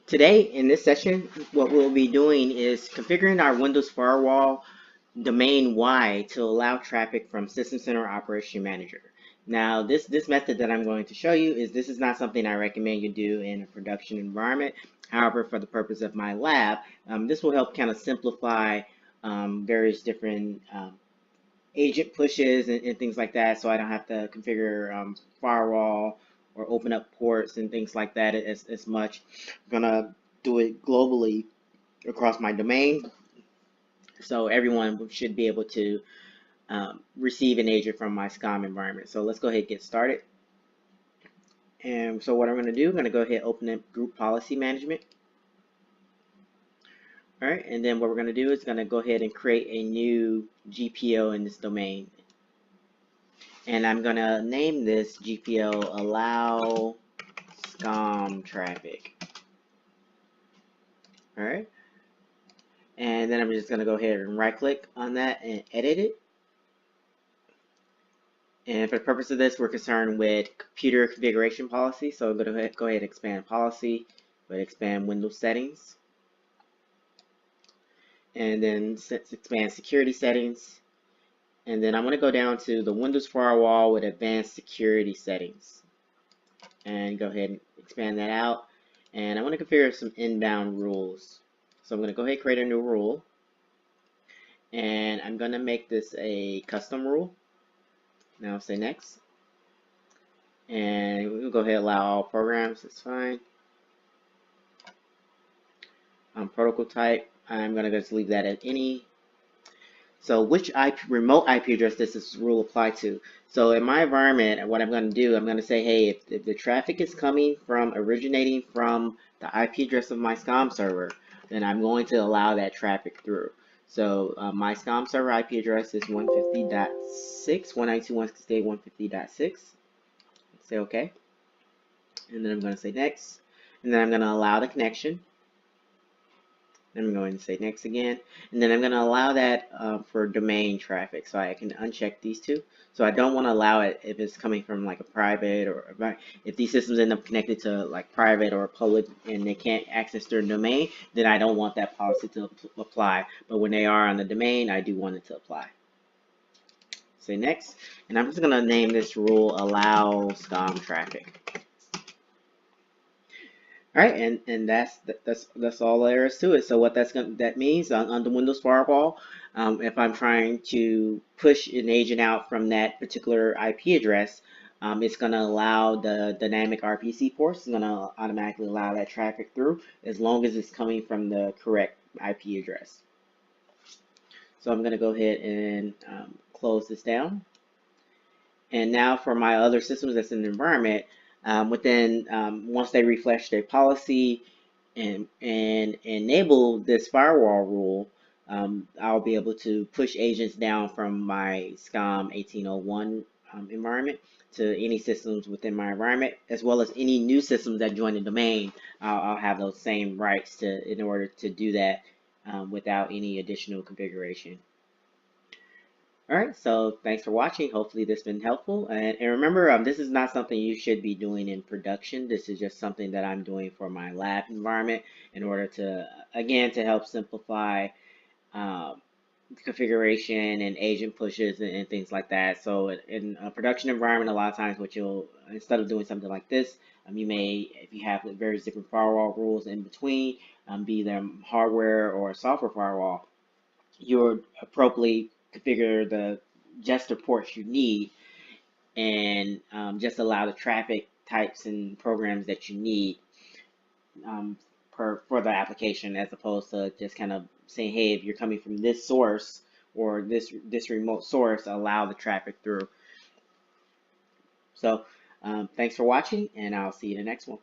Today, in this session, what we'll be doing is configuring our Windows Firewall domain Y to allow traffic from System Center Operation Manager. Now, this method that I'm going to show you this is not something I recommend you do in a production environment. However, for the purpose of my lab, this will help kind of simplify various different agent pushes and things like that, so I don't have to configure firewall or open up ports and things like that as much. I'm gonna do it globally across my domain, so everyone should be able to receive an agent from my SCOM environment. So let's go ahead and get started. And so what I'm going to do, I'm going to go ahead and open up Group Policy Management. All right, and then what we're going to do is going to go ahead and create a new GPO in this domain. And I'm going to name this GPO Allow SCOM Traffic. All right, and then I'm just going to go ahead and right click on that and edit it. And for the purpose of this, we're concerned with computer configuration policy. So I'm going to go ahead and expand policy, but expand Windows settings. And then expand security settings. And then I'm going to go down to the Windows Firewall with advanced security settings. And go ahead and expand that out. And I want to configure some inbound rules. So I'm going to go ahead and create a new rule. And I'm going to make this a custom rule. Now say next. And we'll go ahead and allow all programs, that's fine. Protocol type, I'm going to just leave that at any. So which remote IP address does this rule apply to? So in my environment, what I'm going to do, I'm going to say, hey, if the traffic is originating from the IP address of my SCOM server, then I'm going to allow that traffic through. So my SCOM server IP address is 150.6, 192.168.150.6. Say OK. And then I'm going to say next. And then I'm going to allow the connection. I'm going to say next again, and then I'm going to allow that for domain traffic, so I can uncheck these two. So I don't want to allow it if it's coming from like a private, or if these systems end up connected to like private or public and they can't access their domain, then I don't want that policy to apply. But when they are on the domain, I do want it to apply. Say next, and I'm just going to name this rule Allow SCOM Traffic. All right, and that's all there is to it. So what that means on the Windows Firewall, if I'm trying to push an agent out from that particular IP address, it's going to allow the dynamic RPC ports. It's going to automatically allow that traffic through as long as it's coming from the correct IP address. So I'm going to go ahead and close this down. And now for my other systems that's in the environment, once they refresh their policy and enable this firewall rule, I'll be able to push agents down from my SCOM 1801 environment to any systems within my environment, as well as any new systems that join the domain. I'll have those same rights in order to do that without any additional configuration. All right, so thanks for watching. Hopefully this has been helpful. And remember, this is not something you should be doing in production. This is just something that I'm doing for my lab environment in order to, again, to help simplify configuration and agent pushes and things like that. So in a production environment, a lot of times instead of doing something like this, you may, if you have various different firewall rules in between, be them hardware or software firewall, you'll appropriately configure just the ports you need and just allow the traffic types and programs that you need for the application, as opposed to just kind of saying, hey, if you're coming from this source or this remote source, allow the traffic through. So thanks for watching, and I'll see you in the next one.